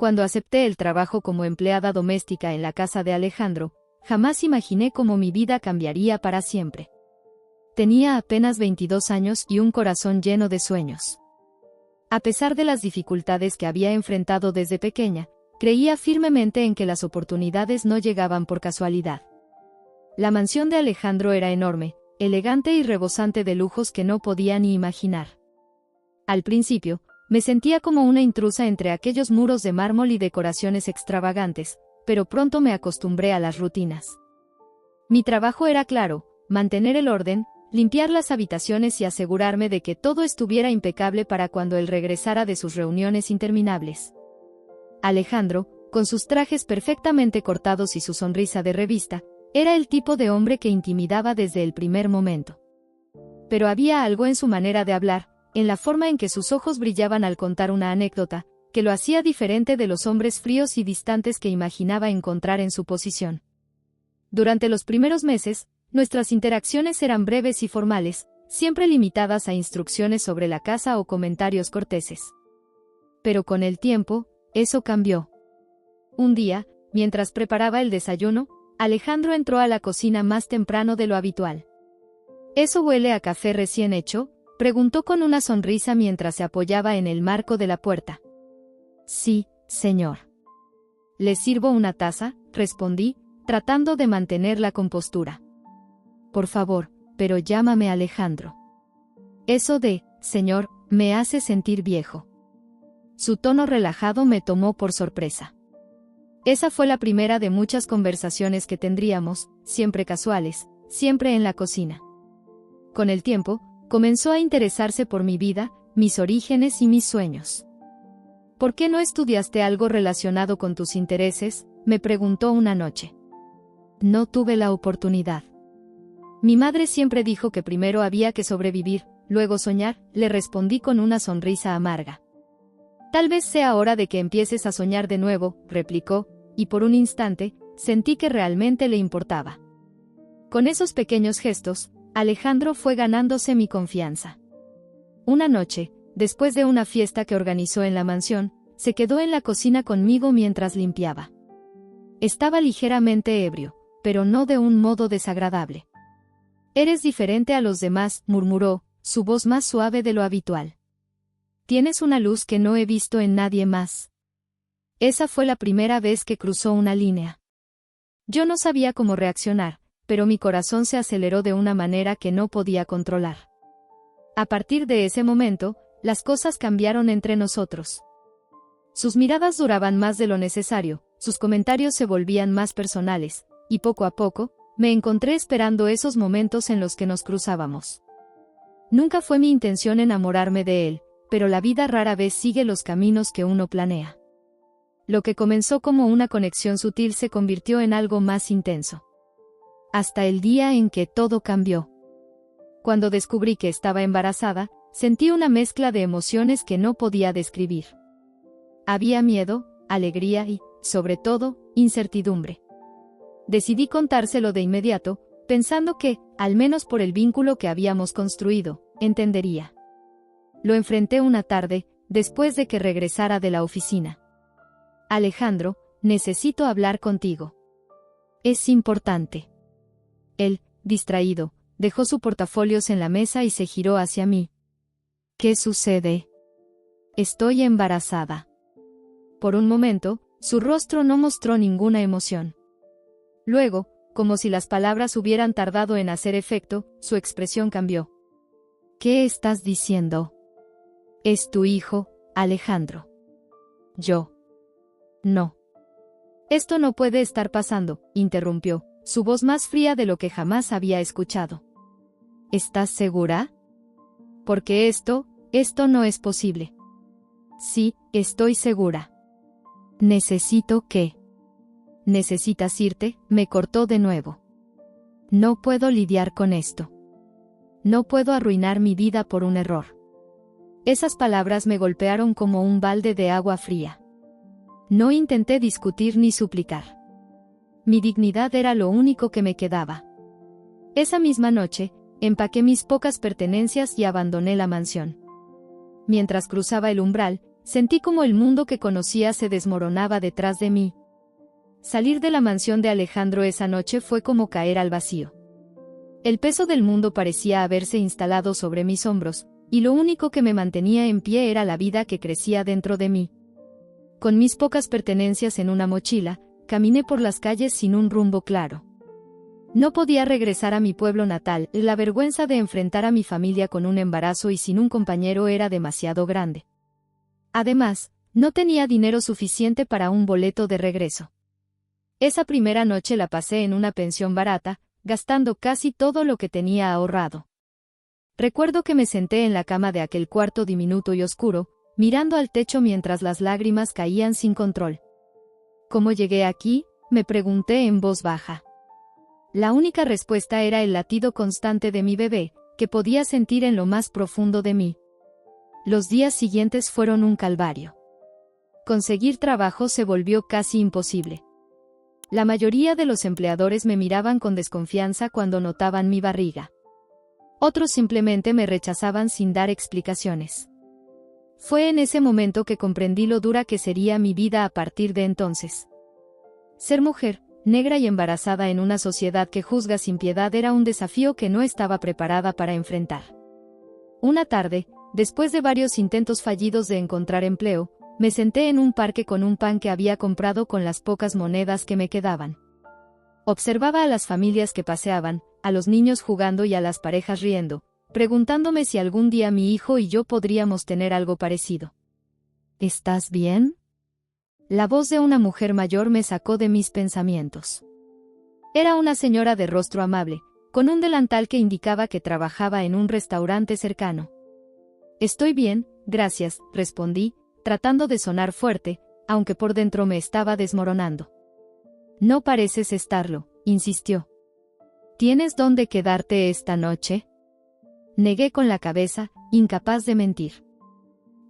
Cuando acepté el trabajo como empleada doméstica en la casa de Alejandro, jamás imaginé cómo mi vida cambiaría para siempre. Tenía apenas 22 años y un corazón lleno de sueños. A pesar de las dificultades que había enfrentado desde pequeña, creía firmemente en que las oportunidades no llegaban por casualidad. La mansión de Alejandro era enorme, elegante y rebosante de lujos que no podía ni imaginar. Al principio, me sentía como una intrusa entre aquellos muros de mármol y decoraciones extravagantes, pero pronto me acostumbré a las rutinas. Mi trabajo era claro: mantener el orden, limpiar las habitaciones y asegurarme de que todo estuviera impecable para cuando él regresara de sus reuniones interminables. Alejandro, con sus trajes perfectamente cortados y su sonrisa de revista, era el tipo de hombre que intimidaba desde el primer momento. Pero había algo en su manera de hablar, en la forma en que sus ojos brillaban al contar una anécdota, que lo hacía diferente de los hombres fríos y distantes que imaginaba encontrar en su posición. Durante los primeros meses, nuestras interacciones eran breves y formales, siempre limitadas a instrucciones sobre la casa o comentarios corteses. Pero con el tiempo, eso cambió. Un día, mientras preparaba el desayuno, Alejandro entró a la cocina más temprano de lo habitual. ¿Eso huele a café recién hecho?, preguntó con una sonrisa mientras se apoyaba en el marco de la puerta. Sí, señor. ¿Le sirvo una taza?, respondí, tratando de mantener la compostura. Por favor, pero llámame Alejandro. Eso de, señor, me hace sentir viejo. Su tono relajado me tomó por sorpresa. Esa fue la primera de muchas conversaciones que tendríamos, siempre casuales, siempre en la cocina. Con el tiempo, comenzó a interesarse por mi vida, mis orígenes y mis sueños. ¿Por qué no estudiaste algo relacionado con tus intereses?, me preguntó una noche. No tuve la oportunidad. Mi madre siempre dijo que primero había que sobrevivir, luego soñar, le respondí con una sonrisa amarga. Tal vez sea hora de que empieces a soñar de nuevo, replicó, y por un instante, sentí que realmente le importaba. Con esos pequeños gestos, Alejandro fue ganándose mi confianza. Una noche, después de una fiesta que organizó en la mansión, se quedó en la cocina conmigo mientras limpiaba. Estaba ligeramente ebrio, pero no de un modo desagradable. Eres diferente a los demás, murmuró, su voz más suave de lo habitual. Tienes una luz que no he visto en nadie más. Esa fue la primera vez que cruzó una línea. Yo no sabía cómo reaccionar, pero mi corazón se aceleró de una manera que no podía controlar. A partir de ese momento, las cosas cambiaron entre nosotros. Sus miradas duraban más de lo necesario, sus comentarios se volvían más personales, y poco a poco, me encontré esperando esos momentos en los que nos cruzábamos. Nunca fue mi intención enamorarme de él, pero la vida rara vez sigue los caminos que uno planea. Lo que comenzó como una conexión sutil se convirtió en algo más intenso. Hasta el día en que todo cambió. Cuando descubrí que estaba embarazada, sentí una mezcla de emociones que no podía describir. Había miedo, alegría y, sobre todo, incertidumbre. Decidí contárselo de inmediato, pensando que, al menos por el vínculo que habíamos construido, entendería. Lo enfrenté una tarde, después de que regresara de la oficina. Alejandro, necesito hablar contigo. Es importante. Él, distraído, dejó su portafolios en la mesa y se giró hacia mí. ¿Qué sucede? Estoy embarazada. Por un momento, su rostro no mostró ninguna emoción. Luego, como si las palabras hubieran tardado en hacer efecto, su expresión cambió. ¿Qué estás diciendo? Es tu hijo, Alejandro. Yo. No. Esto no puede estar pasando, interrumpió, su voz más fría de lo que jamás había escuchado. ¿Estás segura? Porque esto no es posible. Sí, estoy segura. Necesito que... ¿Necesitas irte?, me cortó de nuevo. No puedo lidiar con esto. No puedo arruinar mi vida por un error. Esas palabras me golpearon como un balde de agua fría. No intenté discutir ni suplicar. Mi dignidad era lo único que me quedaba. Esa misma noche, empaqué mis pocas pertenencias y abandoné la mansión. Mientras cruzaba el umbral, Sentí como el mundo que conocía se desmoronaba detrás de mí. Salir de la mansión de Alejandro esa noche fue como caer al vacío. El peso del mundo parecía haberse instalado sobre mis hombros, y lo único que me mantenía en pie era la vida que crecía dentro de mí. Con mis pocas pertenencias en una mochila, caminé por las calles sin un rumbo claro. No podía regresar a mi pueblo natal, la vergüenza de enfrentar a mi familia con un embarazo y sin un compañero era demasiado grande. Además, no tenía dinero suficiente para un boleto de regreso. Esa primera noche la pasé en una pensión barata, gastando casi todo lo que tenía ahorrado. Recuerdo que me senté en la cama de aquel cuarto diminuto y oscuro, mirando al techo mientras las lágrimas caían sin control. ¿Cómo llegué aquí?, me pregunté en voz baja. La única respuesta era el latido constante de mi bebé, que podía sentir en lo más profundo de mí. Los días siguientes fueron un calvario. Conseguir trabajo se volvió casi imposible. La mayoría de los empleadores me miraban con desconfianza cuando notaban mi barriga. Otros simplemente me rechazaban sin dar explicaciones. Fue en ese momento que comprendí lo dura que sería mi vida a partir de entonces. Ser mujer, negra y embarazada en una sociedad que juzga sin piedad era un desafío que no estaba preparada para enfrentar. Una tarde, después de varios intentos fallidos de encontrar empleo, me senté en un parque con un pan que había comprado con las pocas monedas que me quedaban. Observaba a las familias que paseaban, a los niños jugando y a las parejas riendo, preguntándome si algún día mi hijo y yo podríamos tener algo parecido. ¿Estás bien? La voz de una mujer mayor me sacó de mis pensamientos. Era una señora de rostro amable, con un delantal que indicaba que trabajaba en un restaurante cercano. Estoy bien, gracias, respondí, tratando de sonar fuerte, aunque por dentro me estaba desmoronando. No pareces estarlo, insistió. ¿Tienes dónde quedarte esta noche? Negué con la cabeza, incapaz de mentir.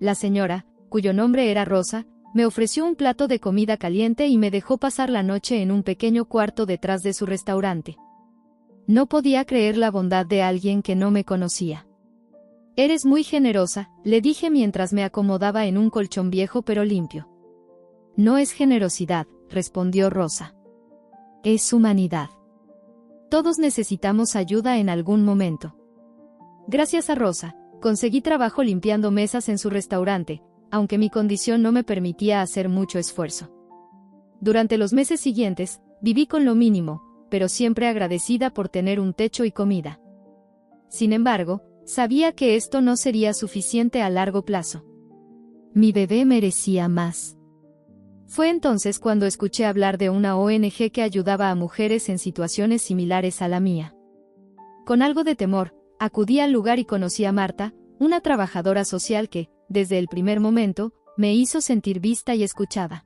La señora, cuyo nombre era Rosa, me ofreció un plato de comida caliente y me dejó pasar la noche en un pequeño cuarto detrás de su restaurante. No podía creer la bondad de alguien que no me conocía. Eres muy generosa, le dije mientras me acomodaba en un colchón viejo pero limpio. No es generosidad, respondió Rosa. Es humanidad. Todos necesitamos ayuda en algún momento. Gracias a Rosa, conseguí trabajo limpiando mesas en su restaurante, aunque mi condición no me permitía hacer mucho esfuerzo. Durante los meses siguientes, viví con lo mínimo, pero siempre agradecida por tener un techo y comida. Sin embargo, sabía que esto no sería suficiente a largo plazo. Mi bebé merecía más. Fue entonces cuando escuché hablar de una ONG que ayudaba a mujeres en situaciones similares a la mía. Con algo de temor, acudí al lugar y conocí a Marta, una trabajadora social que, desde el primer momento, me hizo sentir vista y escuchada.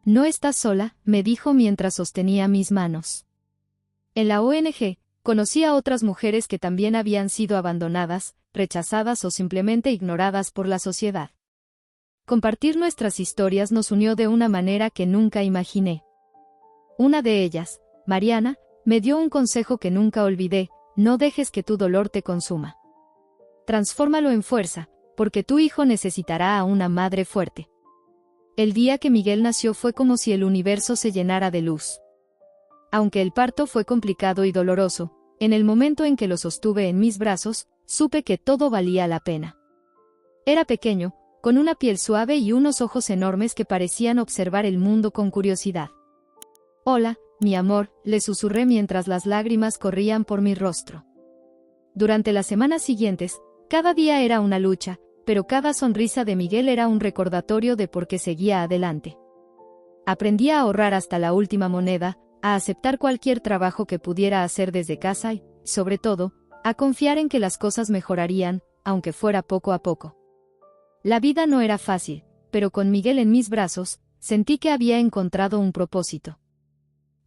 No estás sola, me dijo mientras sostenía mis manos. En la ONG, conocí a otras mujeres que también habían sido abandonadas, rechazadas o simplemente ignoradas por la sociedad. Compartir nuestras historias nos unió de una manera que nunca imaginé. Una de ellas, Mariana, me dio un consejo que nunca olvidé: no dejes que tu dolor te consuma. Transfórmalo en fuerza, porque tu hijo necesitará a una madre fuerte. El día que Miguel nació fue como si el universo se llenara de luz. Aunque el parto fue complicado y doloroso, en el momento en que lo sostuve en mis brazos, supe que todo valía la pena. Era pequeño, con una piel suave y unos ojos enormes que parecían observar el mundo con curiosidad. Hola, mi amor, le susurré mientras las lágrimas corrían por mi rostro. Durante las semanas siguientes, cada día era una lucha, pero cada sonrisa de Miguel era un recordatorio de por qué seguía adelante. Aprendí a ahorrar hasta la última moneda, a aceptar cualquier trabajo que pudiera hacer desde casa y, sobre todo, a confiar en que las cosas mejorarían, aunque fuera poco a poco. La vida no era fácil, pero con Miguel en mis brazos, sentí que había encontrado un propósito.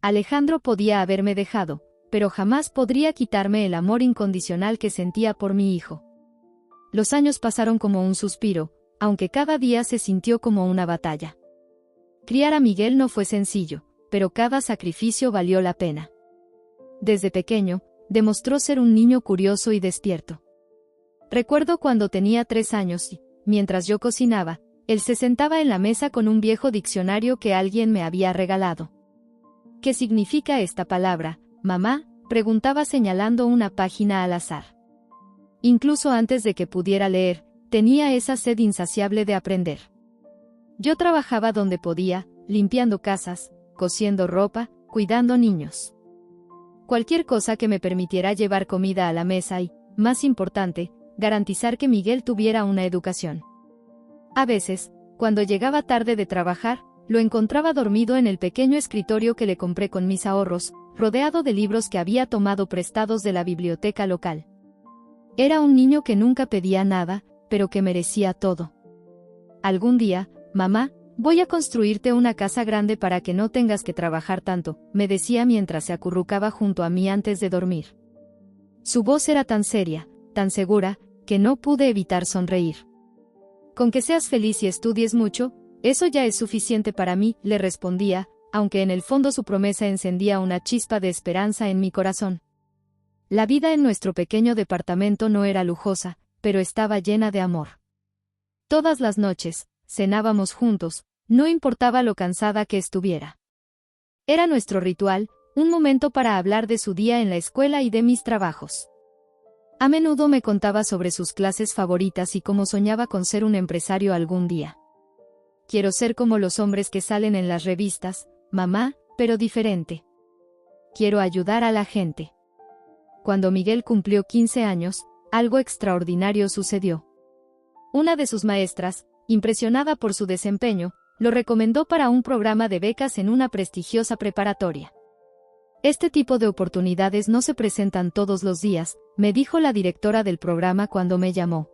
Alejandro podía haberme dejado, pero jamás podría quitarme el amor incondicional que sentía por mi hijo. Los años pasaron como un suspiro, aunque cada día se sintió como una batalla. Criar a Miguel no fue sencillo, pero cada sacrificio valió la pena. Desde pequeño, demostró ser un niño curioso y despierto. Recuerdo cuando tenía 3 años y, mientras yo cocinaba, Él se sentaba en la mesa con un viejo diccionario que alguien me había regalado. ¿Qué significa esta palabra, mamá?, preguntaba señalando una página al azar. Incluso antes de que pudiera leer, tenía esa sed insaciable de aprender. Yo trabajaba donde podía, limpiando casas, cosiendo ropa, cuidando niños. Cualquier cosa que me permitiera llevar comida a la mesa y, más importante, garantizar que Miguel tuviera una educación. A veces, cuando llegaba tarde de trabajar, lo encontraba dormido en el pequeño escritorio que le compré con mis ahorros, rodeado de libros que había tomado prestados de la biblioteca local. Era un niño que nunca pedía nada, pero que merecía todo. Algún día, mamá, voy a construirte una casa grande para que no tengas que trabajar tanto, me decía mientras se acurrucaba junto a mí antes de dormir. Su voz era tan seria, tan segura, que no pude evitar sonreír. Con que seas feliz y estudies mucho, eso ya es suficiente para mí, le respondía, aunque en el fondo su promesa encendía una chispa de esperanza en mi corazón. La vida en nuestro pequeño departamento no era lujosa, pero estaba llena de amor. Todas las noches, cenábamos juntos, no importaba lo cansada que estuviera. Era nuestro ritual, un momento para hablar de su día en la escuela y de mis trabajos. A menudo me contaba sobre sus clases favoritas y cómo soñaba con ser un empresario algún día. Quiero ser como los hombres que salen en las revistas, mamá, pero diferente. Quiero ayudar a la gente. Cuando Miguel cumplió 15 años, algo extraordinario sucedió. Una de sus maestras, impresionada por su desempeño, lo recomendó para un programa de becas en una prestigiosa preparatoria. Este tipo de oportunidades no se presentan todos los días, me dijo la directora del programa cuando me llamó.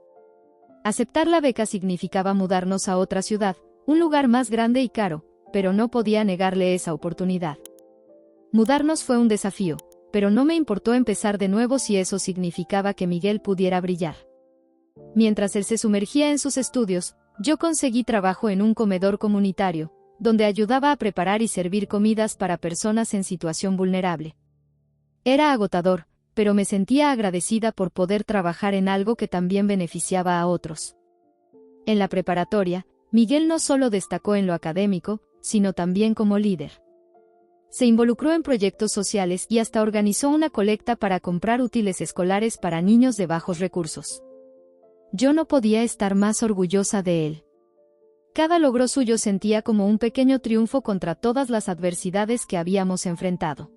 Aceptar la beca significaba mudarnos a otra ciudad, un lugar más grande y caro, pero no podía negarle esa oportunidad. Mudarnos fue un desafío, pero no me importó empezar de nuevo si eso significaba que Miguel pudiera brillar. Mientras él se sumergía en sus estudios, yo conseguí trabajo en un comedor comunitario, donde ayudaba a preparar y servir comidas para personas en situación vulnerable. Era agotador, pero me sentía agradecida por poder trabajar en algo que también beneficiaba a otros. En la preparatoria, Miguel no solo destacó en lo académico, sino también como líder. Se involucró en proyectos sociales y hasta organizó una colecta para comprar útiles escolares para niños de bajos recursos. Yo no podía estar más orgullosa de él. Cada logro suyo sentía como un pequeño triunfo contra todas las adversidades que habíamos enfrentado.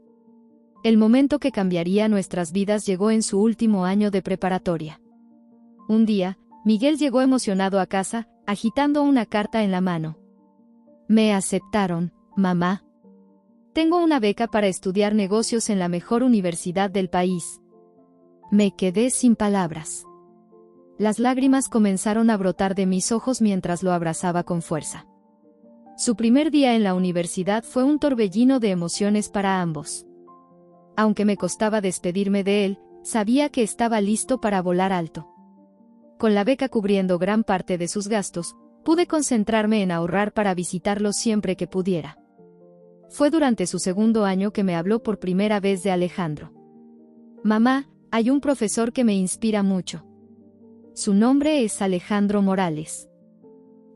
El momento que cambiaría nuestras vidas llegó en su último año de preparatoria. Un día, Miguel llegó emocionado a casa, agitando una carta en la mano. Me aceptaron, mamá. Tengo una beca para estudiar negocios en la mejor universidad del país. Me quedé sin palabras. Las lágrimas comenzaron a brotar de mis ojos mientras lo abrazaba con fuerza. Su primer día en la universidad fue un torbellino de emociones para ambos. Aunque me costaba despedirme de él, sabía que estaba listo para volar alto. Con la beca cubriendo gran parte de sus gastos, pude concentrarme en ahorrar para visitarlo siempre que pudiera. Fue durante su segundo año que me habló por primera vez de Alejandro. Mamá, hay un profesor que me inspira mucho. Su nombre es Alejandro Morales.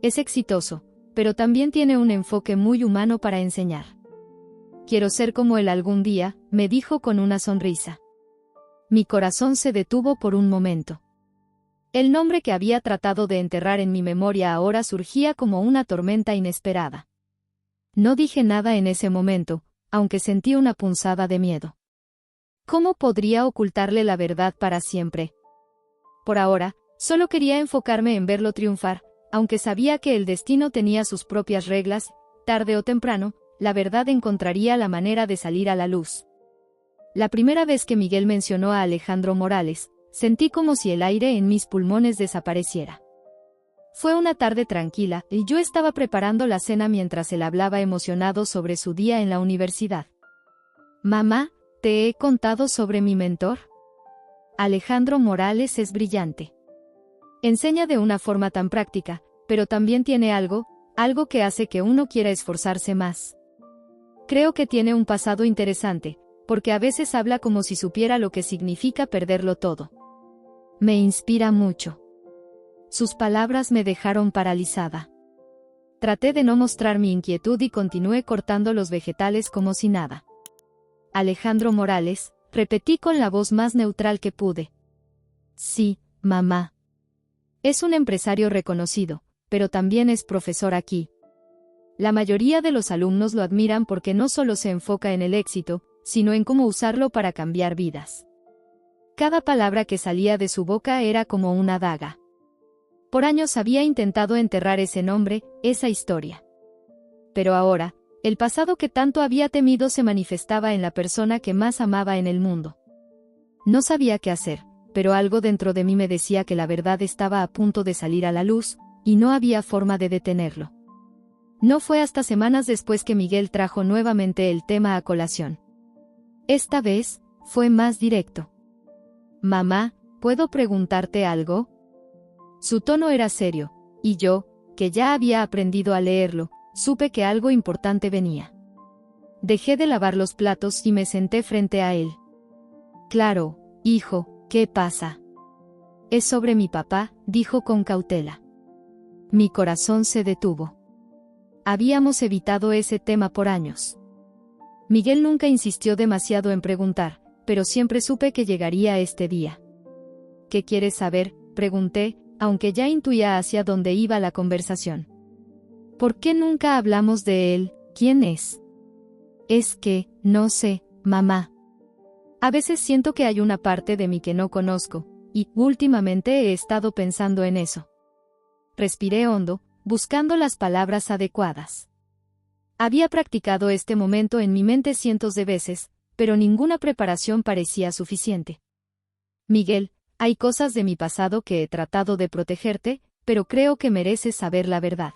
Es exitoso, pero también tiene un enfoque muy humano para enseñar. Quiero ser como él algún día, me dijo con una sonrisa. Mi corazón se detuvo por un momento. El nombre que había tratado de enterrar en mi memoria ahora surgía como una tormenta inesperada. No dije nada en ese momento, aunque sentí una punzada de miedo. ¿Cómo podría ocultarle la verdad para siempre? Por ahora, solo quería enfocarme en verlo triunfar, aunque sabía que el destino tenía sus propias reglas, tarde o temprano, la verdad encontraría la manera de salir a la luz. La primera vez que Miguel mencionó a Alejandro Morales, sentí como si el aire en mis pulmones desapareciera. Fue una tarde tranquila, y yo estaba preparando la cena mientras él hablaba emocionado sobre su día en la universidad. Mamá, ¿te he contado sobre mi mentor? Alejandro Morales es brillante. Enseña de una forma tan práctica, pero también tiene algo que hace que uno quiera esforzarse más. Creo que tiene un pasado interesante, porque a veces habla como si supiera lo que significa perderlo todo. Me inspira mucho. Sus palabras me dejaron paralizada. Traté de no mostrar mi inquietud y continué cortando los vegetales como si nada. Alejandro Morales, repetí con la voz más neutral que pude. Sí, mamá. Es un empresario reconocido, pero también es profesor aquí. La mayoría de los alumnos lo admiran porque no solo se enfoca en el éxito, sino en cómo usarlo para cambiar vidas. Cada palabra que salía de su boca era como una daga. Por años había intentado enterrar ese nombre, esa historia. Pero ahora, el pasado que tanto había temido se manifestaba en la persona que más amaba en el mundo. No sabía qué hacer, pero algo dentro de mí me decía que la verdad estaba a punto de salir a la luz, y no había forma de detenerlo. No fue hasta semanas después que Miguel trajo nuevamente el tema a colación. Esta vez, fue más directo. Mamá, ¿puedo preguntarte algo? Su tono era serio, y yo, que ya había aprendido a leerlo, supe que algo importante venía. Dejé de lavar los platos y me senté frente a él. Claro, hijo, ¿qué pasa? Es sobre mi papá, dijo con cautela. Mi corazón se detuvo. Habíamos evitado ese tema por años. Miguel nunca insistió demasiado en preguntar, pero siempre supe que llegaría este día. ¿Qué quieres saber?, pregunté, aunque ya intuía hacia dónde iba la conversación. ¿Por qué nunca hablamos de él? ¿Quién es? Es que, no sé, mamá. A veces siento que hay una parte de mí que no conozco, y, últimamente he estado pensando en eso. Respiré hondo, buscando las palabras adecuadas. Había practicado este momento en mi mente cientos de veces, pero ninguna preparación parecía suficiente. Miguel, hay cosas de mi pasado que he tratado de protegerte, pero creo que mereces saber la verdad.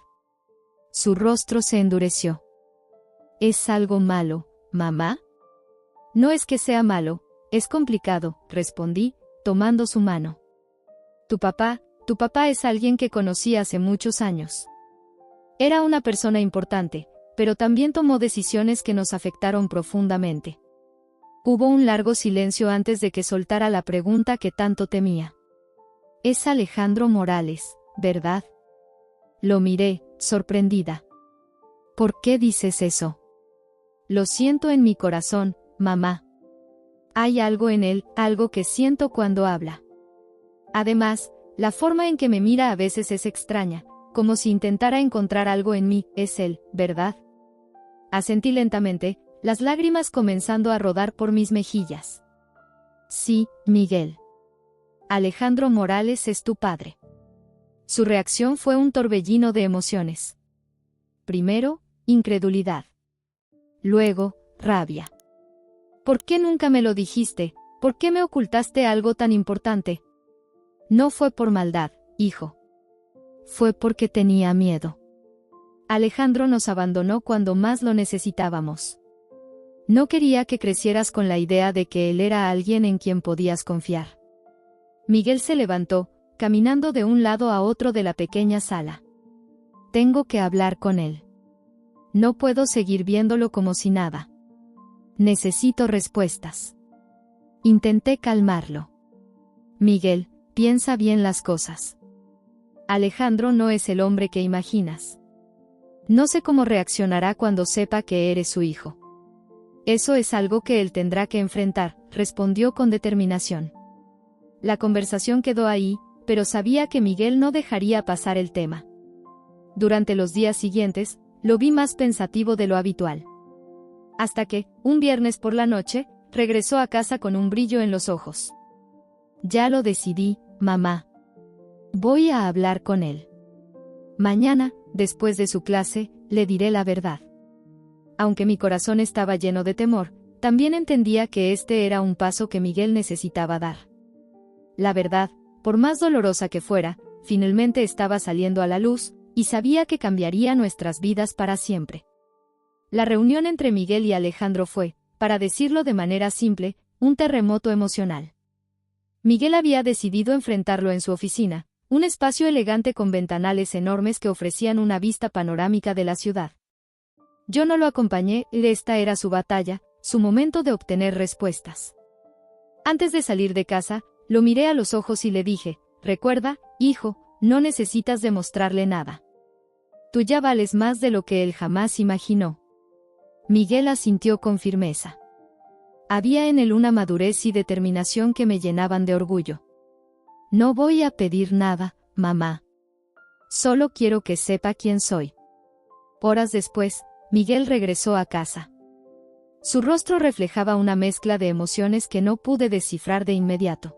Su rostro se endureció. ¿Es algo malo, mamá? No es que sea malo, es complicado, respondí, tomando su mano. Tu papá es alguien que conocí hace muchos años. Era una persona importante, pero también tomó decisiones que nos afectaron profundamente. Hubo un largo silencio antes de que soltara la pregunta que tanto temía. Es Alejandro Morales, ¿verdad? Lo miré, sorprendida. ¿Por qué dices eso? Lo siento en mi corazón, mamá. Hay algo en él, algo que siento cuando habla. Además, la forma en que me mira a veces es extraña, como si intentara encontrar algo en mí, es él, ¿verdad? Asentí lentamente, las lágrimas comenzando a rodar por mis mejillas. Sí, Miguel. Alejandro Morales es tu padre. Su reacción fue un torbellino de emociones. Primero, incredulidad. Luego, rabia. ¿Por qué nunca me lo dijiste? ¿Por qué me ocultaste algo tan importante? No fue por maldad, hijo. Fue porque tenía miedo. Alejandro nos abandonó cuando más lo necesitábamos. No quería que crecieras con la idea de que él era alguien en quien podías confiar. Miguel se levantó, caminando de un lado a otro de la pequeña sala. Tengo que hablar con él. No puedo seguir viéndolo como si nada. Necesito respuestas. Intenté calmarlo. Miguel, piensa bien las cosas. Alejandro no es el hombre que imaginas. No sé cómo reaccionará cuando sepa que eres su hijo. Eso es algo que él tendrá que enfrentar, respondió con determinación. La conversación quedó ahí, pero sabía que Miguel no dejaría pasar el tema. Durante los días siguientes, lo vi más pensativo de lo habitual. Hasta que, un viernes por la noche, regresó a casa con un brillo en los ojos. Ya lo decidí, mamá. Voy a hablar con él. Mañana, después de su clase, le diré la verdad. Aunque mi corazón estaba lleno de temor, también entendía que este era un paso que Miguel necesitaba dar. La verdad, por más dolorosa que fuera, finalmente estaba saliendo a la luz, y sabía que cambiaría nuestras vidas para siempre. La reunión entre Miguel y Alejandro fue, para decirlo de manera simple, un terremoto emocional. Miguel había decidido enfrentarlo en su oficina, un espacio elegante con ventanales enormes que ofrecían una vista panorámica de la ciudad. Yo no lo acompañé, esta era su batalla, su momento de obtener respuestas. Antes de salir de casa, lo miré a los ojos y le dije, recuerda, hijo, no necesitas demostrarle nada. Tú ya vales más de lo que él jamás imaginó. Miguel asintió con firmeza. Había en él una madurez y determinación que me llenaban de orgullo. No voy a pedir nada, mamá. Solo quiero que sepa quién soy. Horas después, Miguel regresó a casa. Su rostro reflejaba una mezcla de emociones que no pude descifrar de inmediato.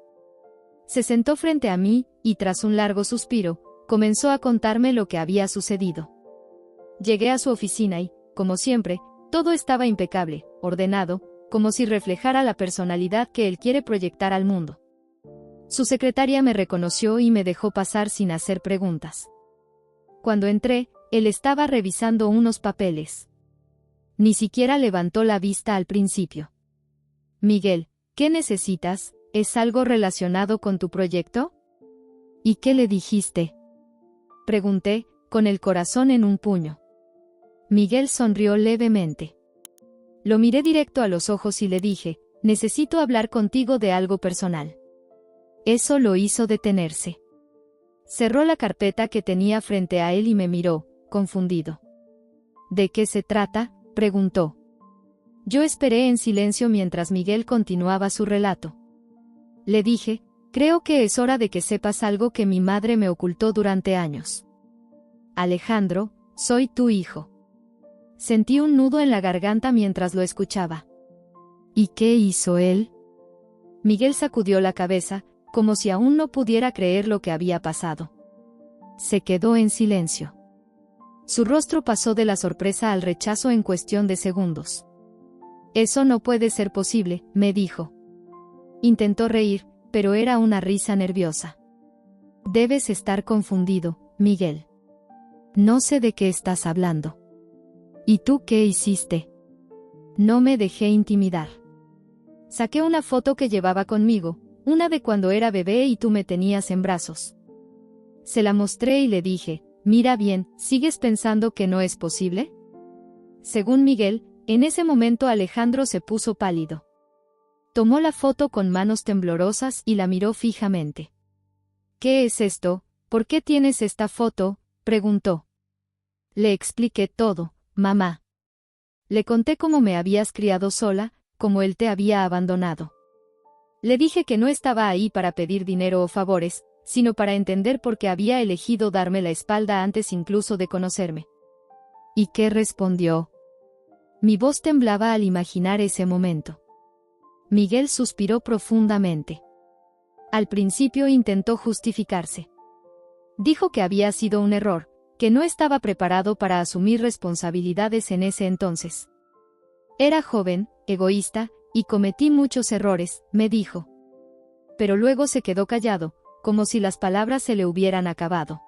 Se sentó frente a mí, y tras un largo suspiro, comenzó a contarme lo que había sucedido. Llegué a su oficina y, como siempre, todo estaba impecable, ordenado, como si reflejara la personalidad que él quiere proyectar al mundo. Su secretaria me reconoció y me dejó pasar sin hacer preguntas. Cuando entré, él estaba revisando unos papeles. Ni siquiera levantó la vista al principio. Miguel, ¿qué necesitas? ¿Es algo relacionado con tu proyecto? ¿Y qué le dijiste? Pregunté, con el corazón en un puño. Miguel sonrió levemente. Lo miré directo a los ojos y le dije, necesito hablar contigo de algo personal. Eso lo hizo detenerse. Cerró la carpeta que tenía frente a él y me miró, confundido. ¿De qué se trata?, preguntó. Yo esperé en silencio mientras Miguel continuaba su relato. Le dije, creo que es hora de que sepas algo que mi madre me ocultó durante años. Alejandro, soy tu hijo. Sentí un nudo en la garganta mientras lo escuchaba. ¿Y qué hizo él? Miguel sacudió la cabeza, como si aún no pudiera creer lo que había pasado. Se quedó en silencio. Su rostro pasó de la sorpresa al rechazo en cuestión de segundos. Eso no puede ser posible, me dijo. Intentó reír, pero era una risa nerviosa. Debes estar confundido, Miguel. No sé de qué estás hablando. ¿Y tú qué hiciste? No me dejé intimidar. Saqué una foto que llevaba conmigo, una de cuando era bebé y tú me tenías en brazos. Se la mostré y le dije, mira bien, ¿sigues pensando que no es posible? Según Miguel, en ese momento Alejandro se puso pálido. Tomó la foto con manos temblorosas y la miró fijamente. ¿Qué es esto? ¿Por qué tienes esta foto?, preguntó. Le expliqué todo, mamá. Le conté cómo me habías criado sola, cómo él te había abandonado. Le dije que no estaba ahí para pedir dinero o favores, sino para entender por qué había elegido darme la espalda antes incluso de conocerme. ¿Y qué respondió? Mi voz temblaba al imaginar ese momento. Miguel suspiró profundamente. Al principio intentó justificarse. Dijo que había sido un error, que no estaba preparado para asumir responsabilidades en ese entonces. Era joven, egoísta, y cometí muchos errores, me dijo. Pero luego se quedó callado, como si las palabras se le hubieran acabado.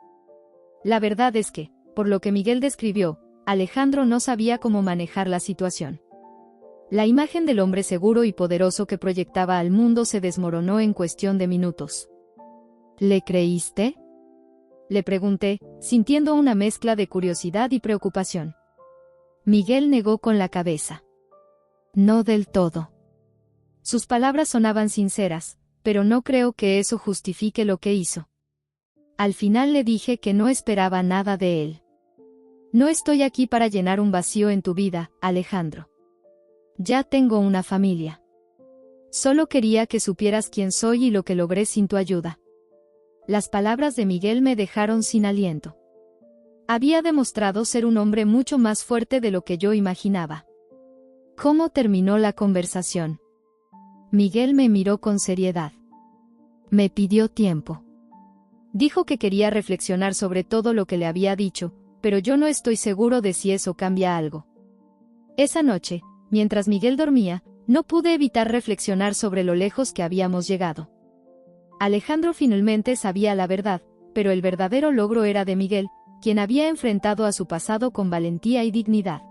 La verdad es que, por lo que Miguel describió, Alejandro no sabía cómo manejar la situación. La imagen del hombre seguro y poderoso que proyectaba al mundo se desmoronó en cuestión de minutos. ¿Le creíste?, le pregunté, sintiendo una mezcla de curiosidad y preocupación. Miguel negó con la cabeza. No del todo. Sus palabras sonaban sinceras, pero no creo que eso justifique lo que hizo. Al final le dije que no esperaba nada de él. No estoy aquí para llenar un vacío en tu vida, Alejandro. Ya tengo una familia. Solo quería que supieras quién soy y lo que logré sin tu ayuda. Las palabras de Miguel me dejaron sin aliento. Había demostrado ser un hombre mucho más fuerte de lo que yo imaginaba. ¿Cómo terminó la conversación? Miguel me miró con seriedad. Me pidió tiempo. Dijo que quería reflexionar sobre todo lo que le había dicho, pero yo no estoy seguro de si eso cambia algo. Esa noche, mientras Miguel dormía, no pude evitar reflexionar sobre lo lejos que habíamos llegado. Alejandro finalmente sabía la verdad, pero el verdadero logro era de Miguel, quien había enfrentado a su pasado con valentía y dignidad.